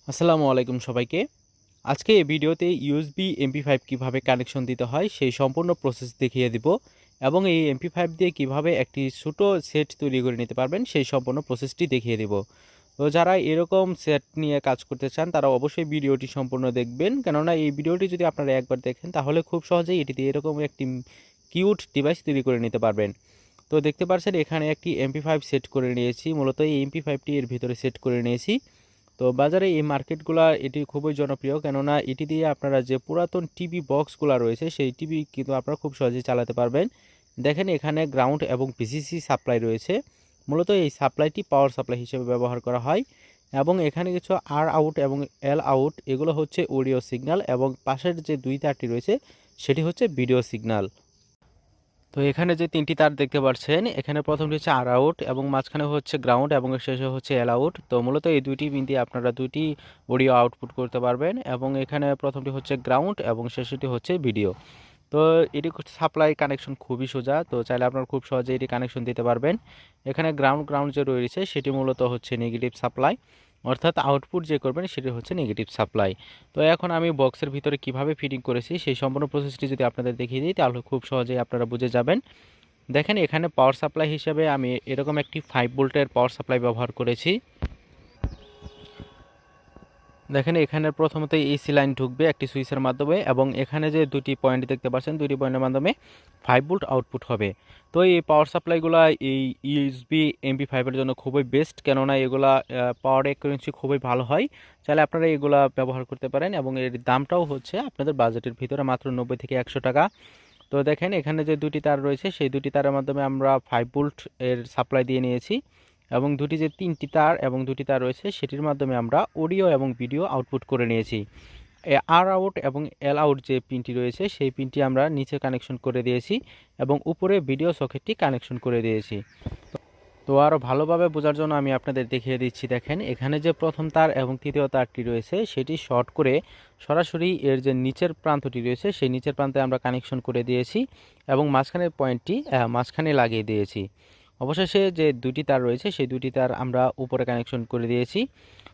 আসসালামু আলাইকুম সবাইকে। আজকে এই ভিডিওতে ইউএসবি এমপি5 কিভাবে কানেকশন দিতে হয় সেই সম্পূর্ণ প্রসেস দেখিয়ে দিব এবং এই এমপি5 দিয়ে কিভাবে একটি ছোট সেট তৈরি করে নিতে পারবেন সেই সম্পূর্ণ প্রসেসটি দেখিয়ে দিব। তো যারা এরকম সেট নিয়ে কাজ করতে চান তারা অবশ্যই ভিডিওটি সম্পূর্ণ দেখবেন, কেননা এই ভিডিওটি যদি আপনারা একবার দেখেন তাহলে খুব সহজেই এটি দিয়ে এরকম একটি কিউট ডিভাইস তৈরি করে নিতে পারবেন। তো দেখতে পাচ্ছেন এখানে একটি এমপি5 সেট করে নিয়েছি, মূলত এই এমপি5টি এর ভিতরে সেট করে নিয়েছি। তো বাজারে এই মার্কেটগুলা এটি খুবই জনপ্রিয়, কেননা এটি দিয়ে আপনারা যে পুরাতন টিভি বক্সগুলো রয়েছে সেই টিভি কিন্তু আপনারা খুব সহজেই চালাতে পারবেন। দেখেন এখানে গ্রাউন্ড এবং ভিসিসি সাপ্লাই রয়েছে, মূলত এই সাপ্লাইটি পাওয়ার সাপ্লাই হিসেবে ব্যবহার করা হয়। এবং এখানে কিছু আর আউট এবং এল আউট, এগুলো হচ্ছে অডিও সিগন্যাল, এবং পাশের যে দুই তারটি রয়েছে সেটি হচ্ছে ভিডিও সিগন্যাল। তো এখানে যে তিনটি তার দেখতে পাচ্ছেন, এখানে প্রথমটি হচ্ছে আর আউট এবং মাঝখানে হচ্ছে গ্রাউন্ড এবং শেষে হচ্ছে এল আউট। তো মূলত এই দুইটি পিন দিয়ে আপনারা দুইটি অডিও আউটপুট করতে পারবেন, এবং এখানে প্রথমটি হচ্ছে গ্রাউন্ড এবং শেষটি হচ্ছে ভিডিও। তো এটি সাপ্লাই কানেকশন খুবই সোজা, তো চাইলে আপনারা খুব সহজে এটি কানেকশন দিতে পারবেন। এখানে গ্রাউন্ড গ্রাউন্ড যে রয়েছে সেটি মূলত হচ্ছে নেগেটিভ সাপ্লাই, অর্থাৎ আউটপুট যে করবেন সেটি হচ্ছে নেগেটিভ সাপ্লাই। তো এখন আমি বক্সের ভিতরে কিভাবে ফিটিং করেছি সেই সম্পূর্ণ প্রসেসটি যদি আপনাদের দেখিয়ে দিই তাহলে খুব সহজেই আপনারা বুঝে যাবেন। দেখেন এখানে পাওয়ার সাপ্লাই হিসেবে আমি এরকম একটি 5 ভোল্টের পাওয়ার সাপ্লাই ব্যবহার করেছি। দেখেন এখানে প্রথমত এসি লাইন ঢুকবে একটি সুইচের মাধ্যমে, এবং এখানে যে দুটি পয়েন্ট দেখতে পাচ্ছেন দুটি পয়েন্টের মাধ্যমে 5 ভোল্ট আউটপুট হবে। তো এই পাওয়ার সাপ্লাইগুলো এই ইউএসবি এমপি5 এর জন্য খুবই বেস্ট, কেননা এগুলা পাওয়ার একুরেন্সি খুবই ভালো হয়। চাইলে আপনারা এগুলা ব্যবহার করতে পারেন, এবং এর দামটাও হচ্ছে আপনাদের বাজেটের ভিতরে মাত্র 90 থেকে 100 টাকা। তো দেখেন এখানে যে দুটি তার রয়েছে সেই দুটি তারের মাধ্যমে আমরা 5 ভোল্ট এর সাপ্লাই দিয়ে নিয়েছি, এবং দুটি যে তিনটি তার এবং দুটি তার রয়েছে সেটির মাধ্যমে আমরা অডিও এবং ভিডিও আউটপুট করে নিয়েছি। আর আউট এবং এল আউট যে পিনটি রয়েছে সেই পিনটি আমরা নিচে কানেকশন করে দিয়েছি, এবং উপরে ভিডিও সকেটটি কানেকশন করে দিয়েছি। তো আরও ভালোভাবে বোঝার জন্য আমি আপনাদের দেখিয়ে দিচ্ছি। দেখেন এখানে যে প্রথম তার এবং তৃতীয় তারটি রয়েছে সেটি শর্ট করে সরাসরি এর যে নিচের প্রান্তটি রয়েছে সেই নিচের প্রান্তে আমরা কানেকশন করে দিয়েছি, এবং মাঝখানের পয়েন্টটি মাঝখানে লাগিয়ে দিয়েছি। অবশেষে যে দুটি তার রয়েছে সেই দুটি তার আমরা উপরে কানেকশন করে দিয়েছি।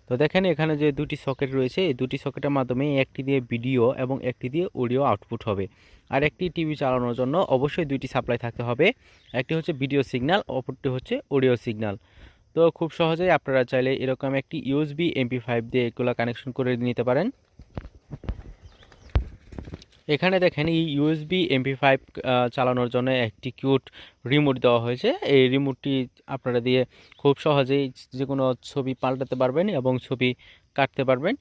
তো দেখেন এখানে যে দুটি সকেট রয়েছে এই দুটি সকেটের মাধ্যমে একটি দিয়ে ভিডিও এবং একটি দিয়ে অডিও আউটপুট হবে। আর একটি টিভি চালানোর জন্য অবশ্যই দুইটি সাপ্লাই থাকতে হবে, একটি হচ্ছে ভিডিও সিগন্যাল, অপরটি হচ্ছে অডিও সিগন্যাল। তো খুব সহজেই আপনারা চাইলে এরকম একটি ইউএসবি এমপি5 দিয়ে এগুলো কানেকশন করে নিতে পারেন। এখানে দেখেন এই ইউএসবি এমপি5 চালানোর জন্য একটি কিউট রিমোট দেওয়া হয়েছে। এই রিমোটটি আপনারা দিয়ে খুব সহজেই যে কোনো ছবি পাল্টাতে পারবেন এবং ছবি কাটতে পারবেন।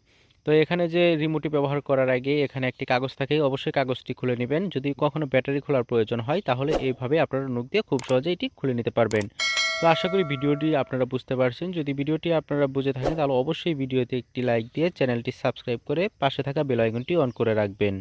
তো এখানে যে রিমোটটি ব্যবহার করার আগে এখানে একটি কাগজ থাকে, অবশ্যই কাগজটি খুলে নেবেন। যদি কখনো ব্যাটারি খোলার প্রয়োজন হয় তাহলে এইভাবে আপনারা নখ দিয়ে খুব সহজেই এটি খুলে নিতে পারবেন। তো আশা করি ভিডিওটি আপনারা বুঝতে পারছেন। যদি ভিডিওটি আপনারা বুঝে থাকেন তাহলে অবশ্যই ভিডিওতে একটি লাইক দিয়ে চ্যানেলটি সাবস্ক্রাইব করে পাশে থাকা বেল আইকনটি অন করে রাখবেন।